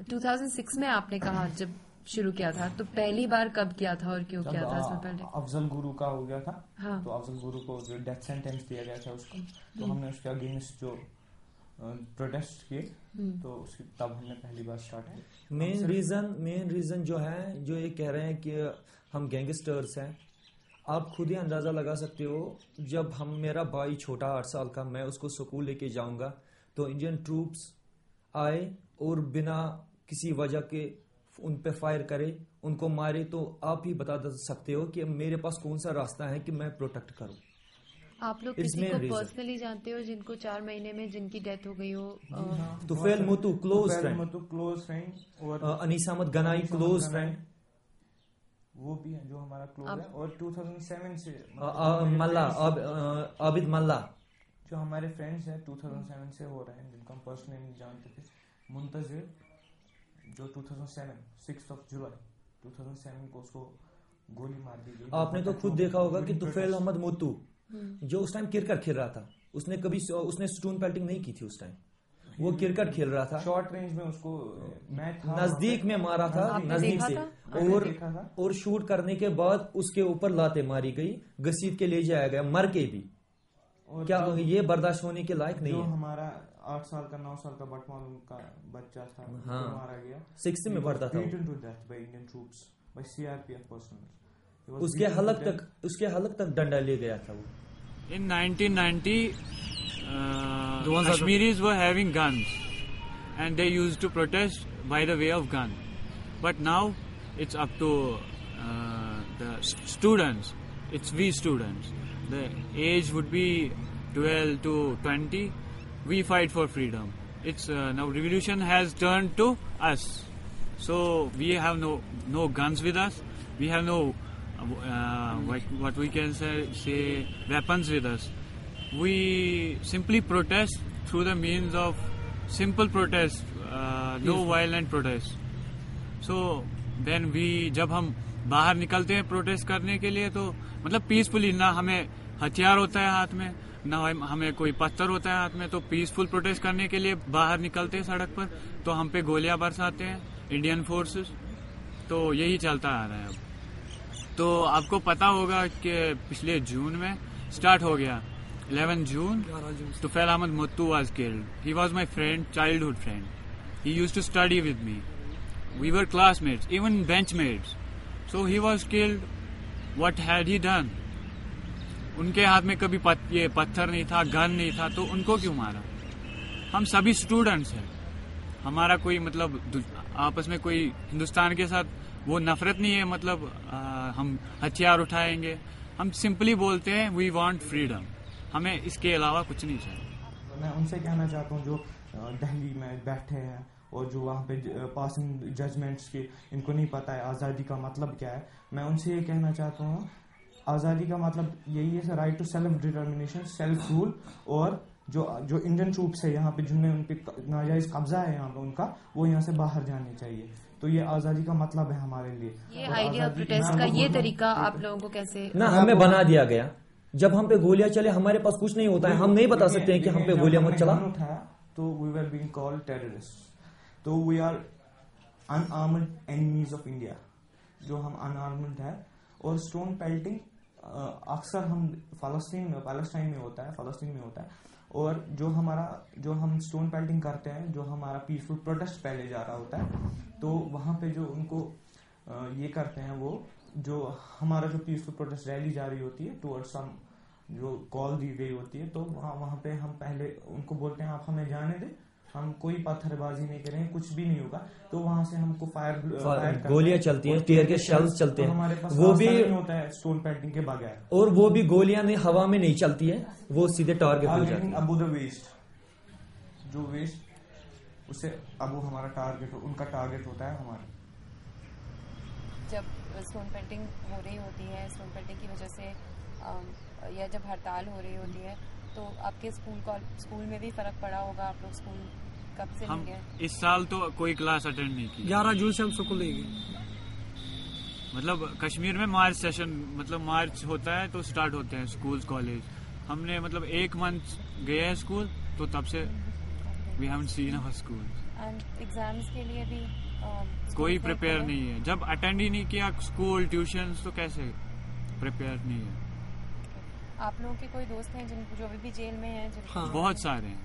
2006 میں آپ نے کہا جب شروع کیا تھا، تو پہلی بار کب کیا تھا اور کیوں کیا تھا اس میں پہلے؟ افضل گرو کا ہو گیا تھا. ہاں. تو افضل گرو کو جو ڈیتھ سینٹینس دیا گیا تھا اس کو، تو ہم نے اس کے اگینسٹ جو پروٹیسٹ کیے، تو اس کی تب ہم نے پہلی بار اسٹارٹ کیا. مین ریزن جو ہے، جو یہ کہہ رہے ہیں کہ ہم گینگسٹرز ہیں. آپ خود ہی اندازہ لگا سکتے ہو، جب میرا بھائی چھوٹا 8 سال کا، میں اس کو سکول لے کے جاؤں گا تو انڈین ٹروپس آئے اور بنا کسی وجہ کے ان پہ فائر کرے، ان کو مارے، تو آپ ہی بتا سکتے ہو کہ میرے پاس کون سا راستہ ہے کہ میں پروٹیکٹ کروں. آپ لوگ کسی کو پرسنلی جانتے ہو جن کو 4 مہینے میں جن کی ڈیتھ ہو گئی ہو؟ طفیل موتو کلوز فرینڈ، اور انیس احمد گنائی کلوز فرینڈ، وہ بھی ہیں جو ہمارا کلوز ہے. اور 2007 سے ملا عابد ملا جو ہمارے فرینڈس ہیں 2007 سے ہو رہے ہیں، جن کو ہم پرسنلی نہیں جانتے تھے. منتظر جو 2007 6 جولائی 2007 کو اس کو گولی مار دی گئی. آپ نے تو خود دیکھا ہوگا کہ طفیل احمد موتو جو اس ٹائم کرکٹ کھیل رہا تھا، اس نے سٹون پیلٹنگ نہیں کی تھی. اس ٹائم وہ کرکٹ کھیل رہا تھا، شارٹ رینج میں اس کو نزدیک میں مارا تھا، نزدیک سے، اور شوٹ کرنے کے بعد اس کے اوپر لاتیں ماری گئی، گھسیٹ کے لے جایا گیا، مر کے بھی. کیا یہ برداشت ہونے کے لائق نہیں ہے؟ ہمارا 8 سال کا 9 سال کا بٹمالو کا بچہ تھا، مارا گیا، 6th میں پڑھتا تھا. اس کے حلق تک ڈنڈا لے گیا تھا وہ. In 1990, Kashmiris were having guns and they used to protest by the way of gun. But now it's up to the students. It's we students. The age would be 12 to 20. We fight for freedom. It's now revolution has turned to us. So we have no guns with us. We have no what we can say weapons with us. We simply protest through the means of simple protest, no violent protest. So then جب ہم باہر نکلتے ہیں protest کرنے کے لیے تو مطلب پیسفلی، نہ ہمیں ہتھیار ہوتا ہے ہاتھ میں، نہ ہمیں کوئی پتھر ہوتا ہے ہاتھ میں، تو پیسفل پروٹیسٹ کرنے کے لیے باہر نکلتے ہیں سڑک پر، تو ہم پہ گولیاں برساتے ہیں انڈین فورسز. تو یہی چلتا آ رہا ہے اب. تو آپ کو پتا ہوگا کہ پچھلے جون میں اسٹارٹ ہو گیا. 11 June Tufail Ahmad Mattoo was killed. He was my friend, childhood friend. He use to study with me. We were classmates, even benchmates. So he was killed. What had he done? ان کے ہاتھ میں کبھی یہ پتھر نہیں تھا، گن نہیں تھا، تو ان کو کیوں مارا؟ ہم سبھی اسٹوڈنٹس ہیں. ہمارا کوئی مطلب آپس میں کوئی ہندوستان کے ساتھ وہ نفرت نہیں ہے، مطلب ہم ہتھیار اٹھائیں گے. ہم سمپلی بولتے ہیں وی وانٹ فریڈم. ہمیں اس کے علاوہ کچھ نہیں چاہیے. میں ان سے کہنا چاہتا ہوں جو دہلی میں بیٹھے ہیں اور جو وہاں پہ پاسنگ ججمنٹس کے ان کو نہیں پتا ہے آزادی کا مطلب کیا ہے. میں ان سے یہ کہنا چاہتا ہوں آزادی کا مطلب یہی ہے، right to self determination, self rule. اور جو انڈین ٹروپس ہے یہاں پہ، جن میں ان پہ ناجائز قبضہ ہے یہاں پہ ان کا، وہ یہاں سے باہر جانے چاہیے. تو یہ آزادی کا مطلب ہے ہمارے لیے. یہ آئیڈیا پروٹیسٹ کا یہ طریقہ آپ لوگوں کو کیسے نہ ہمیں بنا دیا گیا؟ جب ہم پہ گولیاں چلے، ہمارے پاس کچھ نہیں ہوتا ہے، ہم نہیں بتا سکتے ہیں کہ ہم پہ گولیاں مت چلا. تو we were being called terrorist. تو we are unarmed enemies of India. جو ہم ان آرمڈ ہے. اور اسٹون پیلٹنگ اکثر ہم فلسطین میں ہوتا ہے. اور جو ہم اسٹون پیلٹنگ کرتے ہیں، جو ہمارا پیسفل پروٹیسٹ پہلے جا رہا ہوتا ہے، تو وہاں پہ جو ان کو یہ کرتے ہیں، وہ جو ہمارا جو پیسفل پروٹیسٹ ریلی جاری ہوتی ہے ٹورڈ سم جو کال دی گئی ہوتی ہے، تو وہاں پہ ہم پہلے ان کو بولتے ہیں آپ ہمیں جانے دیں، ہم کوئی پتھر بازی نہیں کریں، کچھ بھی نہیں ہوگا. تو وہاں سے ہم کو گولیاں چلتی ہیں، ٹیئر کے شیلز چلتے ہیں، ہمارے پاس وہ بھی ہوتا ہے اسٹون پیلٹنگ کے بغیر. اور وہ بھی گولیاں نہیں ہوا میں نہیں چلتی ہے، وہ سیدھے ٹارگٹ ہو جاتی ہے. ابو دا ویسٹ، جو ویسٹ اسے ابو ہمارا ٹارگٹ، ان کا ٹارگٹ ہوتا ہے ہمارا. جب اسٹون پیلٹنگ ہو رہی ہوتی ہے، اسٹون پیلٹنگ کی وجہ سے یا جب ہڑتال ہو رہی ہوتی ہے، تو آپ کے اسکول میں بھی فرق پڑا ہوگا. آپ لوگ اسکول کب سے نہیں گئے؟ اس سال تو کوئی کلاس اٹینڈ نہیں کی. 11 جون سے ہم اسکول نہیں گئے. مطلب کشمیر میں مارچ سیشن، مطلب مارچ ہوتا ہے تو اسٹارٹ ہوتے ہیں اسکول کالج. ہم نے مطلب 1 منتھ گئے ہیں اسکول، تو تب سے We haven't seen our schools. And exams के लिए भी कोई प्रिपेयर नहीं है. जब अटेंड ही नहीं किया स्कूल ट्यूशंस तो कैसे प्रिपेयर नहीं है. आप लोगों के कोई दोस्त हैं जो भी जेल में हैं? बहुत सारे हैं,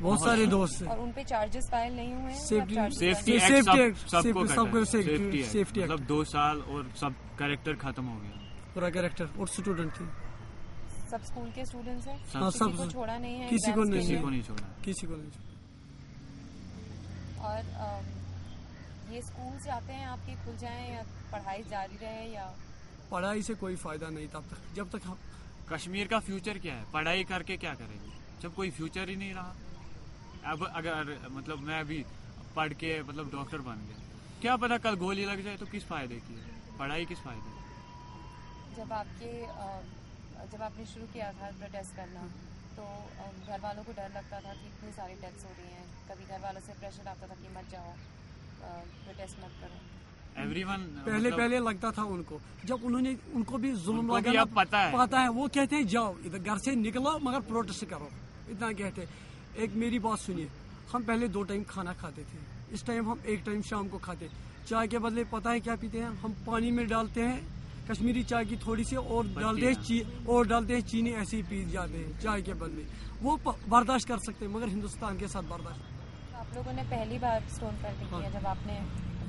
बहुत सारे दोस्त हैं. और उन पे चार्जेस फाइल नहीं हुए हैं? सेफ्टी एक्ट सबको सेफ्टी मतलब 2 साल और सब कैरेक्टर खत्म हो गया. पूरा कैरेक्टर और स्टूडेंट थे. सब स्कूल के स्टूडेंट्स हैं? सब को छोड़ा नहीं है? किसी को नहीं छोड़ा. और ये स्कूल चाहते हैं आपके खुल जाएं या पढ़ाई जारी रहे? या पढ़ाई से कोई फायदा नहीं तब तक जब तक हम. कश्मीर का फ्यूचर क्या है? पढ़ाई करके क्या करेंगे जब कोई फ्यूचर ही नहीं रहा. अब अगर मतलब मैं अभी पढ़ के मतलब डॉक्टर बन गया, क्या पता कल गोली लग जाए तो किस फायदे की है पढ़ाई, किस फायदे. जब आपने शुरू किया था प्रोटेस्ट करना तो घर वालों को डर लगता था कि इतनी सारी डेथ्स हो रही हैं, कभी घर वालों से प्रेशर आता था कि मत जाओ, प्रोटेस्ट मत करो. एवरीवन पहले लगता था उनको, जब उनको भी जुल्म लगा पता है वो कहते हैं जाओ इधर घर से निकलो मगर प्रोटेस्ट करो, इतना कहते हैं. एक मेरी बात सुनिए, हम पहले 2 टाइम खाना खाते थे, इस टाइम हम 1 टाइम शाम को खाते. चाय के बदले पता है क्या पीते हैं हम? पानी में डालते हैं कश्मीरी चाय की थोड़ी सी और डालते हैं चीनी, ऐसे ही पी जाते हैं चाय के बदले. वो बर्दाश्त कर सकते हैं मगर हिंदुस्तान के साथ बर्दाश्त. आप लोगों ने पहली बार स्टोन पेल्टिंग किया जब आपने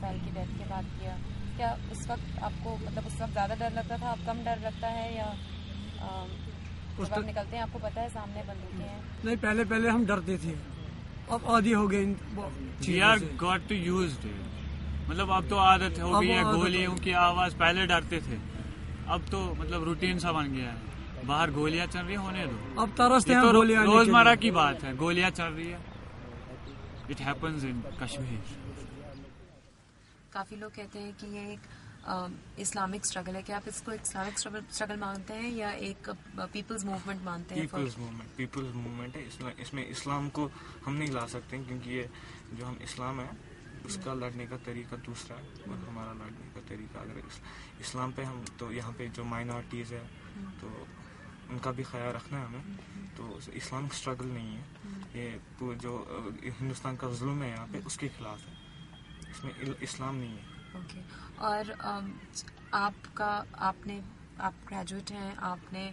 पहल की डेथ के बाद किया, क्या उस वक्त आपको मतलब उस वक्त ज्यादा डर लगता था, अब कम डर लगता है? या जब आप निकलते हैं आपको पता है सामने बंदूकें हैं? नहीं, पहले हम डरते थे, अब आदी हो गए. गॉट टू यूज मतलब अब तो आदत हो गई है गोलियों की आवाज. पहले डरते थे, अब तो मतलब रूटीन सा बन गया है. बाहर गोलियां चल रही होने दो, अब तरसते हैं. तो रोजमर्रा की बात है, गोलियां चल रही है. It happens in Kashmir. काफी लोग कहते हैं कि ये एक इस्लामिक स्ट्रगल है. क्या आप इसको इस्लामिक स्ट्रगल मानते हैं या एक पीपल्स मूवमेंट मानते हैं? पीपल्स मूवमेंट है. इसमें इस्लाम को हम नहीं ला सकते क्योंकि ये जो हम इस्लाम है उसका लड़ने का तरीका दूसरा है और हमारा लड़ने का तरीका. अगर इस्लाम पे हम तो यहाँ पे जो माइनॉरिटीज़ है तो उनका भी ख्याल रखना है हमें. तो इस्लामिक स्ट्रगल नहीं है ये, जो हिंदुस्तान का जुल्म है यहाँ पे उसके खिलाफ है, इसमें इस्लाम नहीं है. ओके. और आप ग्रेजुएट हैं, आपने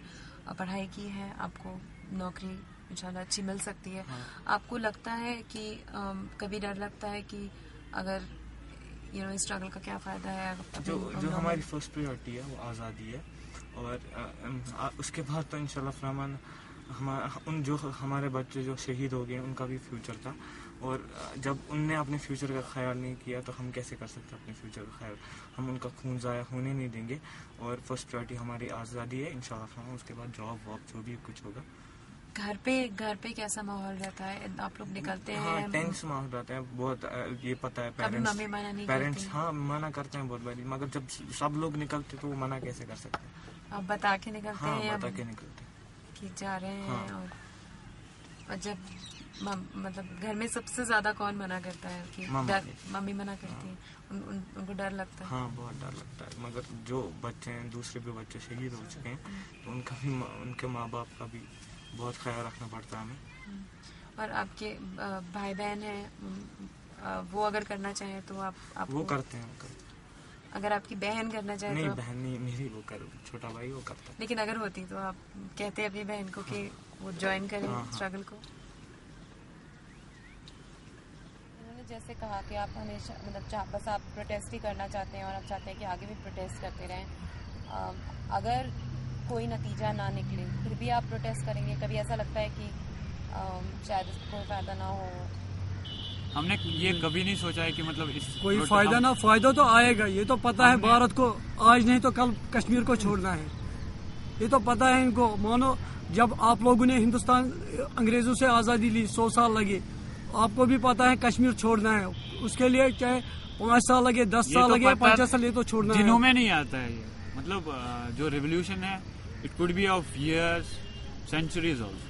पढ़ाई की है, आपको नौकरी इंशाल्लाह अच्छी मिल सकती है. आपको लगता है कि कभी डर लगता है कि अगर इस स्ट्रगल का क्या फायदा है? जो हमारी फर्स्ट प्रायोरिटी है वो आज़ादी है और उसके बाद तो इंशाल्लाह रहमान जो हमारे बच्चे जो शहीद हो गए उनका भी फ्यूचर था. और जब उनने अपने फ्यूचर का ख्याल नहीं किया तो हम कैसे कर सकते अपने फ्यूचर का ख्याल? हम उनका खून ज़ाया होने नहीं देंगे. और फर्स्ट प्रायोरिटी हमारी आज़ादी है इंशाल्लाह. उसके बाद जॉब वॉब जो भी कुछ होगा. घर पे कैसा माहौल रहता है? आप लोग निकलते हैं? हाँ, टेंस माहौल रहता है बहुत. ये पता है पेरेंट्स हाँ मना करते हैं बहुत बारी, मगर जब सब लोग निकलते तो वो मना कैसे कर सकते हैं? आप बता के निकलते हैं? हाँ, बता के निकलते हैं कि जा रहे हैं. और जब मतलब घर में सबसे ज्यादा कौन मना करता है? कि मम्मी मना करती है. उनको डर लगता है? हाँ, बहुत डर लगता है. मगर जो बच्चे हैं दूसरे भी बच्चे शहीद हो चुके हैं तो उनके माँ बाप का भी बहुत ख्याल रखना पड़ता है हमें. और आपके भाई बहन हैं, वो अगर करना चाहे तो आप वो करते हैं. अगर आपकी बहन करना चाहे नहीं, तो बहन नहीं मेरी, वो छोटा भाई वो करता है. लेकिन अगर होती तो आप कहते अपनी बहन को कि वो ज्वाइन करें स्ट्रगल को? उन्होंने जैसे कहा कि आप हमेशा मतलब बस आप प्रोटेस्ट ही करना चाहते हैं और आप चाहते हैं कि आगे भी प्रोटेस्ट करते रहें. अगर कोई नतीजा ना निकले फिर भी आप प्रोटेस्ट करेंगे? कभी ऐसा लगता है कि शायद इसको कोई फायदा ना हो? हमने ये कभी नहीं सोचा है कि मतलब कोई फायदा ना, फायदा तो आएगा. ये तो पता है भारत को, आज नहीं तो कल कश्मीर को छोड़ना है. ये तो पता है इनको. मानो जब आप लोगों ने हिंदुस्तान अंग्रेजों से आज़ादी ली 100 साल लगे, आपको भी पता है कश्मीर छोड़ना है. उसके लिए चाहे 5 साल लगे, 10 साल लगे, 50 साल, ये तो छोड़ना है. दिनों में नहीं आता है ये. मतलब जो रेवोल्यूशन है it could be of years, centuries also.